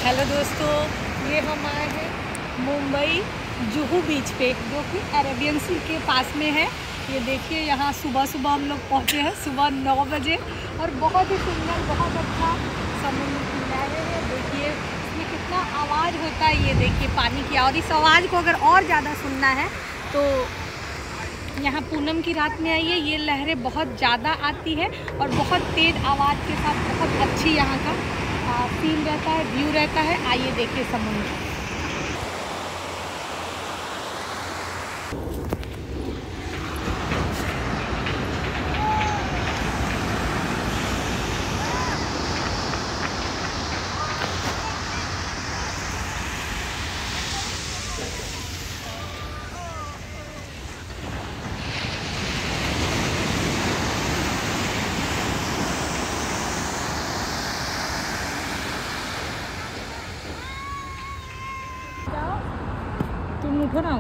Hello दोस्तों, ये हम आए हैं मुंबई जुहू बीच पे, जो कि अरेबियन सी के पास में है। ये देखिए, यहाँ सुबह सुबह हम लोग पहुँचे हैं, सुबह 9 बजे। और बहुत ही सुंदर, बहुत अच्छा समुद्र की लहरें हैं। देखिए इसमें कितना आवाज़ होता है, ये देखिए पानी की। और इस आवाज़ को अगर और ज़्यादा सुनना है तो यहाँ पूनम की रात में आइए। ये लहरें बहुत ज़्यादा आती है और बहुत तेज़ आवाज़ के साथ बहुत अच्छी यहाँ का सीन रहता है, व्यू रहता है। आइए देखिए समुद्र। तुम उठो ना।